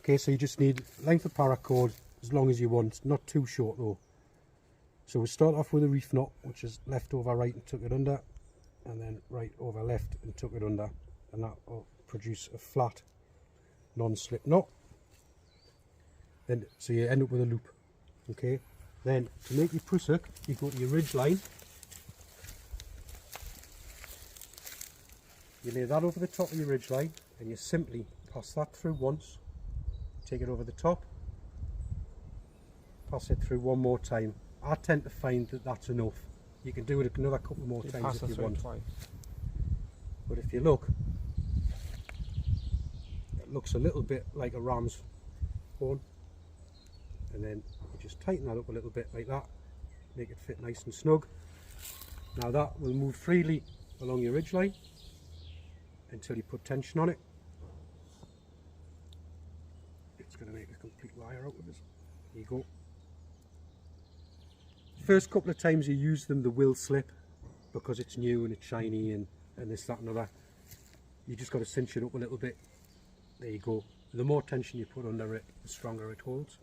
Okay, so you just need length of paracord as long as you want, not too short though. So we'll start off with a reef knot, which is left over right and tuck it under, and then right over left and tuck it under, and that will produce a flat non-slip knot. Then so you end up with a loop. Okay, then to make your prusik, you go to your ridge line, you lay that over the top of your ridge line, and you simply pass that through once, take it over the top, pass it through one more time. I tend to find that that's enough. You can do it another couple more times if you want. Twice. But if you look, it looks a little bit like a ram's horn. And then you just tighten that up a little bit like that, make it fit nice and snug. Now that will move freely along your ridge line until you put tension on it. It's going to make a complete wire out of it. There you go. First couple of times you use them, they will slip because it's new and it's shiny and this, that and other. You just got to cinch it up a little bit. There you go. The more tension you put under it, the stronger it holds.